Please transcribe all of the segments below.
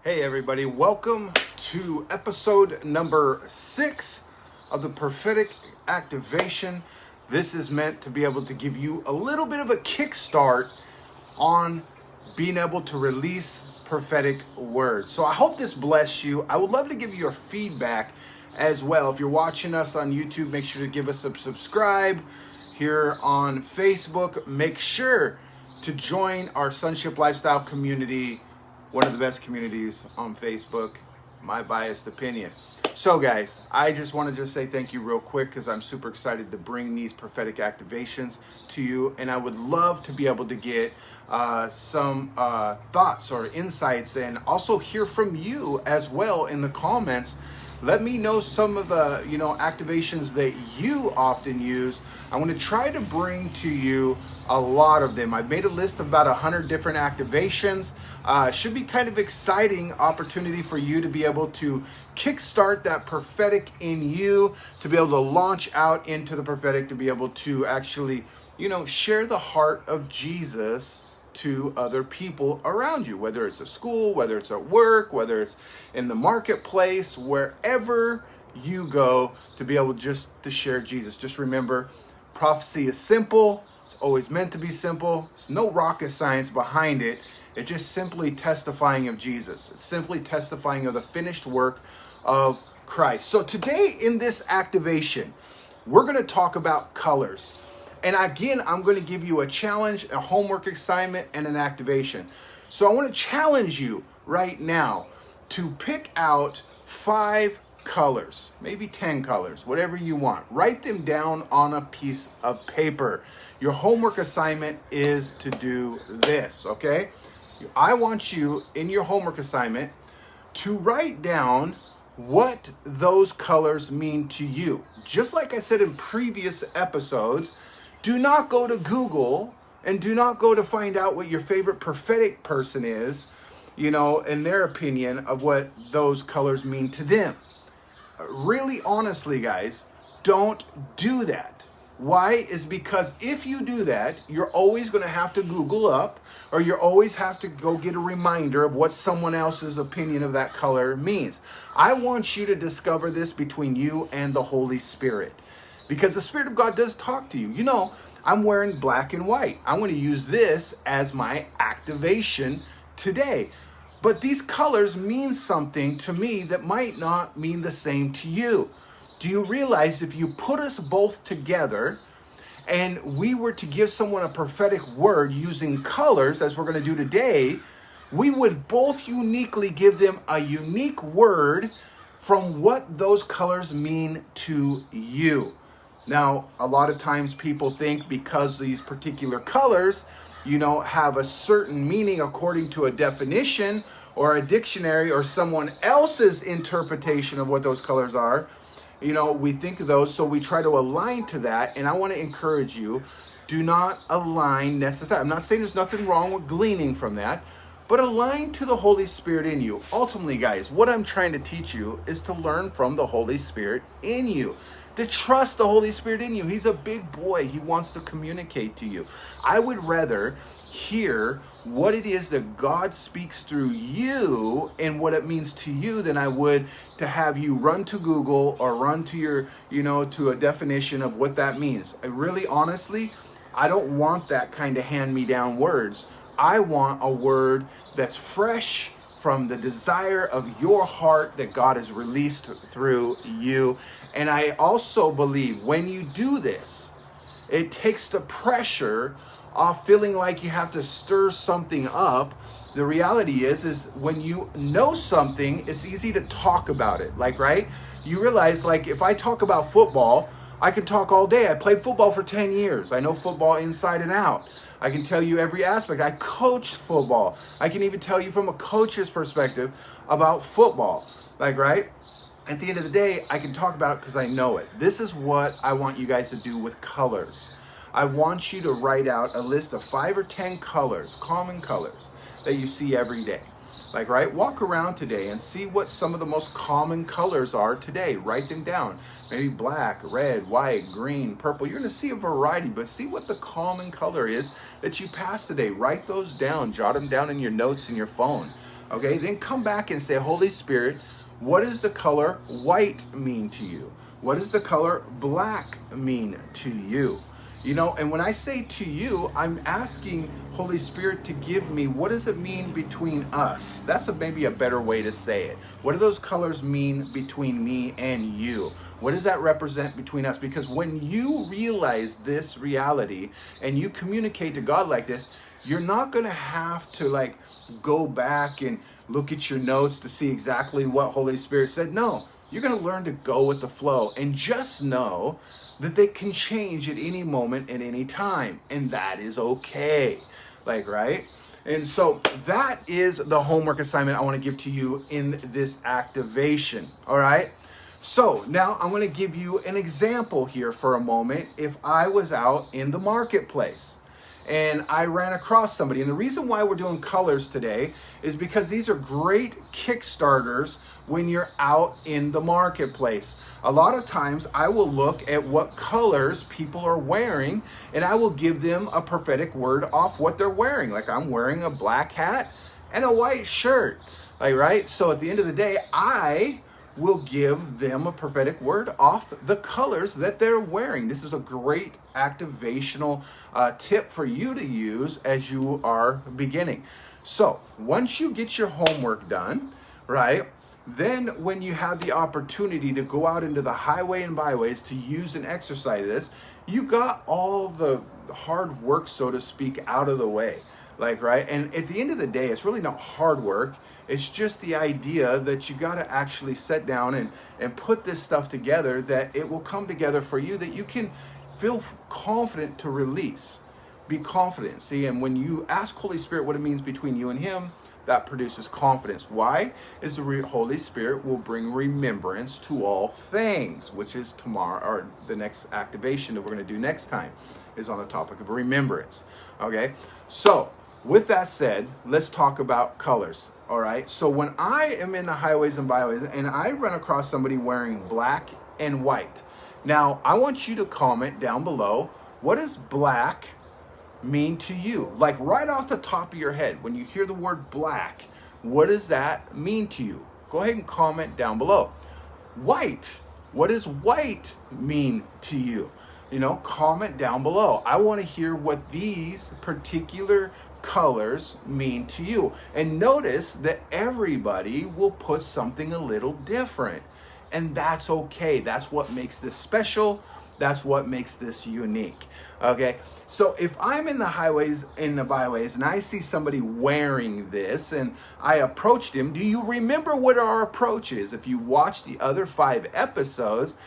Hey everybody, welcome to episode number 6 of the Prophetic Activation. This is meant to be able to give you a little bit of a kickstart on being able to release prophetic words. So I hope this bless you. I would love to give you your feedback as well. If you're watching us on YouTube, make sure to give us a subscribe. Here on Facebook, make sure to join our Sonship lifestyle community, one of the best communities on Facebook, my biased opinion. So guys, I just want to say thank you real quick because I'm super excited to bring these prophetic activations to you, and I would love to be able to get some thoughts or insights and also hear from you as well in the comments. Let me know some of the activations that you often use. I'm going to try to bring to you a lot of them. I've made a list of about 100 different activations. Should be kind of exciting opportunity for you to be able to kickstart that prophetic in you, to be able to launch out into the prophetic, to be able to actually share the heart of Jesus to other people around you, whether it's at school, whether it's at work, whether it's in the marketplace, wherever you go, to be able just to share Jesus. Just remember, prophecy is simple. It's always meant to be simple. There's no rocket science behind it. It's just simply testifying of Jesus. It's simply testifying of the finished work of Christ. So today in this activation, we're going to talk about colors. And again, I'm going to give you a challenge, a homework assignment, and an activation. So I want to challenge you right now to pick out 5 colors, maybe 10 colors, whatever you want. Write them down on a piece of paper. Your homework assignment is to do this, okay? I want you, in your homework assignment, to write down what those colors mean to you. Just like I said in previous episodes, do not go to Google and do not go to find out what your favorite prophetic person is, in their opinion of what those colors mean to them. Really, honestly, guys, don't do that. Why? Is because if you do that, you're always going to have to Google up, or you always have to go get a reminder of what someone else's opinion of that color means. I want you to discover this between you and the Holy Spirit. Because the Spirit of God does talk to you. I'm wearing black and white. I'm going to use this as my activation today. But these colors mean something to me that might not mean the same to you. Do you realize if you put us both together and we were to give someone a prophetic word using colors, as we're going to do today, we would both uniquely give them a unique word from what those colors mean to you. Now, a lot of times people think because these particular colors, have a certain meaning according to a definition or a dictionary or someone else's interpretation of what those colors are, we think of those, so we try to align to that. And I want to encourage you, do not align necessarily. I'm not saying there's nothing wrong with gleaning from that, but align to the Holy Spirit in you. Ultimately, guys, what I'm trying to teach you is to learn from the Holy Spirit in you. To trust the Holy Spirit in you. He's a big boy. He wants to communicate to you. I would rather hear what it is that God speaks through you and what it means to you than I would to have you run to Google or run to your, to a definition of what that means. Honestly, I don't want that kind of hand-me-down words. I want a word that's fresh from the desire of your heart that God has released through you. And I also believe when you do this, it takes the pressure off feeling like you have to stir something up. The reality is when you know something, it's easy to talk about it. Right? You realize, if I talk about football, I can talk all day. I played football for 10 years. I know football inside and out. I can tell you every aspect. I coached football. I can even tell you from a coach's perspective about football. Right? At the end of the day, I can talk about it because I know it. This is what I want you guys to do with colors. I want you to write out a list of 5 or 10 colors, common colors, that you see every day. Right? Walk around today and see what some of the most common colors are today. Write them down. Maybe black, red, white, green, purple. You're going to see a variety, but see what the common color is that you pass today. Write those down. Jot them down in your notes in your phone. Okay, then come back and say, Holy Spirit, what does the color white mean to you? What does the color black mean to you? You know, and when I say to you, I'm asking Holy Spirit to give me, what does it mean between us? That's maybe a better way to say it. What do those colors mean between me and you? What does that represent between us? Because when you realize this reality and you communicate to God like this, you're not going to have to like go back and look at your notes to see exactly what Holy Spirit said. No, you're going to learn to go with the flow and just know that they can change at any moment, at any time. And that is okay. Like, right? And so that is the homework assignment I want to give to you in this activation. All right? So now I'm going to give you an example here for a moment. If I was out in the marketplace and I ran across somebody, and the reason why we're doing colors today is because these are great kickstarters when you're out in the marketplace. A lot of times I will look at what colors people are wearing and I will give them a prophetic word off what they're wearing. Like I'm wearing a black hat and a white shirt, like, right? So at the end of the day, I will give them a prophetic word off the colors that they're wearing. This is a great activational tip for you to use as you are beginning. So once you get your homework done, right, then when you have the opportunity to go out into the highway and byways to use and exercise this, you got all the hard work, so to speak, out of the way. Like, right? And at the end of the day, it's really not hard work. It's just the idea that you got to actually sit down and put this stuff together, that it will come together for you, that you can feel confident to release. Be confident. See, and when you ask Holy Spirit what it means between you and him, that produces confidence. Why? Is the Holy Spirit will bring remembrance to all things, which is tomorrow, or the next activation that we're going to do next time is on the topic of remembrance. Okay, so with that said, let's talk about colors. All right, so when I am in the highways and byways and I run across somebody wearing black and white, now I want you to comment down below, what does black mean to you? Like right off the top of your head, when you hear the word black, what does that mean to you? Go ahead and comment down below. White, what does white mean to you? You know, comment down below. I want to hear what these particular colors mean to you. And notice that everybody will put something a little different. And that's okay. That's what makes this special. That's what makes this unique. Okay, so if I'm in the highways, in the byways, and I see somebody wearing this and I approached him, do you remember what our approach is? If you watch the other 5 episodes,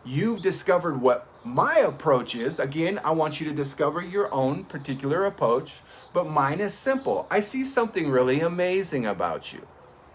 you've discovered what my approach is. Again, I want you to discover your own particular approach, but mine is simple. I see something really amazing about you.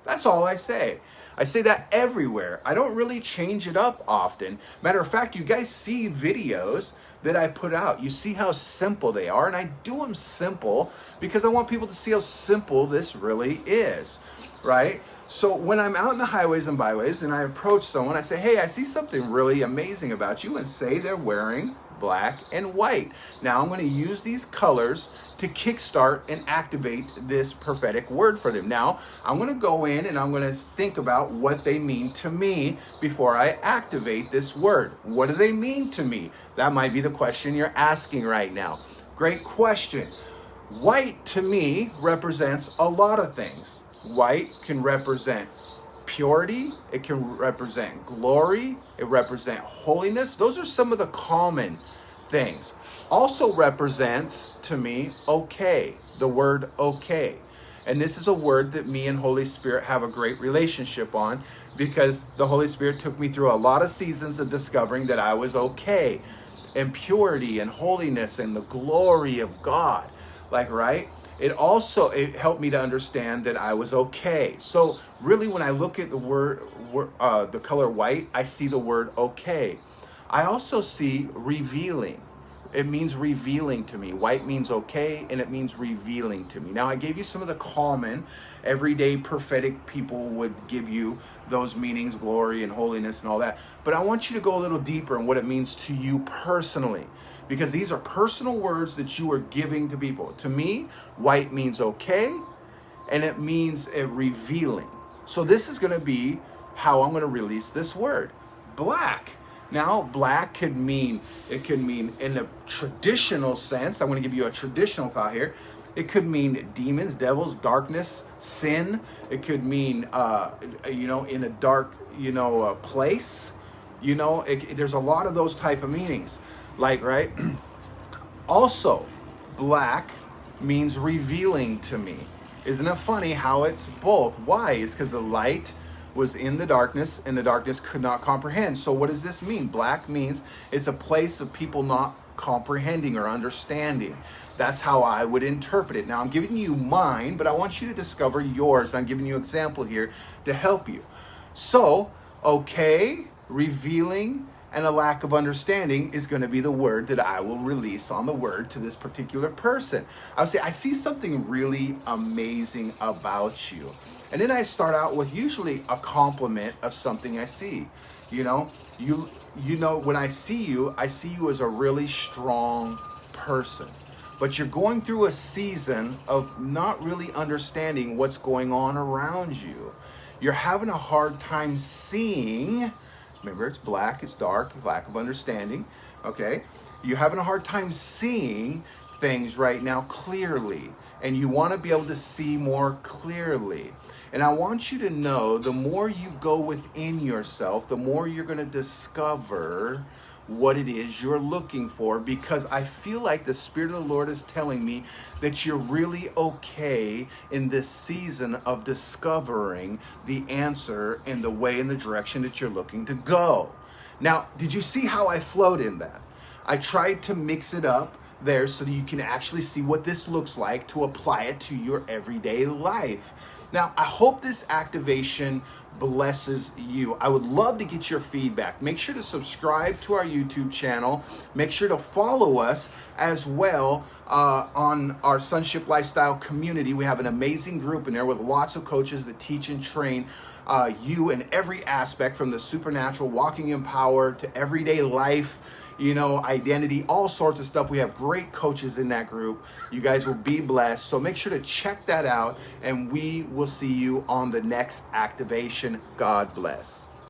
That's all I say. I say that everywhere. I don't really change it up often. Matter of fact, you guys see videos that I put out. You see how simple they are, and I do them simple because I want people to see how simple this really is, right? So when I'm out in the highways and byways and I approach someone, I say, hey, I see something really amazing about you, and say they're wearing black and white. Now I'm going to use these colors to kickstart and activate this prophetic word for them. Now I'm going to go in and I'm going to think about what they mean to me before I activate this word. What do they mean to me? That might be the question you're asking right now. Great question. White to me represents a lot of things. White can represent purity, it can represent glory, it represents holiness. Those are some of the common things. Also represents to me okay, the word okay. And this is a word that me and Holy Spirit have a great relationship on, because the Holy Spirit took me through a lot of seasons of discovering that I was okay, and purity and holiness and the glory of God, like, right? It helped me to understand that I was okay. So really, when I look at the color white, I see the word okay. I also see revealing. It means revealing to me. White means okay, and it means revealing to me. Now, I gave you some of the common, everyday prophetic people would give you those meanings, glory and holiness and all that. But I want you to go a little deeper in what it means to you personally, because these are personal words that you are giving to people. To me, white means okay, and it means a revealing. So this is going to be how I'm going to release this word, black. Now, black could mean, it could mean in a traditional sense. I'm going to give you a traditional thought here. It could mean demons, devils, darkness, sin. It could mean, in a dark, place. There's a lot of those type of meanings. Like, right? Also, black means revealing to me. Isn't it funny how it's both? Why? It's because the light was in the darkness and the darkness could not comprehend. So what does this mean? Black means it's a place of people not comprehending or understanding. That's how I would interpret it. Now I'm giving you mine, but I want you to discover yours. And I'm giving you an example here to help you. So, okay, revealing and a lack of understanding is going to be the word that I will release on the word to this particular person. I'll say, I see something really amazing about you. And then I start out with usually a compliment of something I see. When I see you as a really strong person. But you're going through a season of not really understanding what's going on around you. You're having a hard time seeing. Remember, it's black, it's dark, lack of understanding, okay? You're having a hard time seeing things right now clearly, and you want to be able to see more clearly. And I want you to know, the more you go within yourself, the more you're going to discover what it is you're looking for, because I feel like the Spirit of the Lord is telling me that you're really okay in this season of discovering the answer in the way, in the direction that you're looking to go. Now, did you see how I flowed in that? I tried to mix it up there so that you can actually see what this looks like to apply it to your everyday life. Now, I hope this activation blesses you. I would love to get your feedback. Make sure to subscribe to our YouTube channel. Make sure to follow us as well on our Sonship Lifestyle community. We have an amazing group in there with lots of coaches that teach and train you in every aspect, from the supernatural, walking in power, to everyday life, identity, all sorts of stuff. We have great coaches in that group. You guys will be blessed. So make sure to check that out, and we will see you on the next activation. God bless.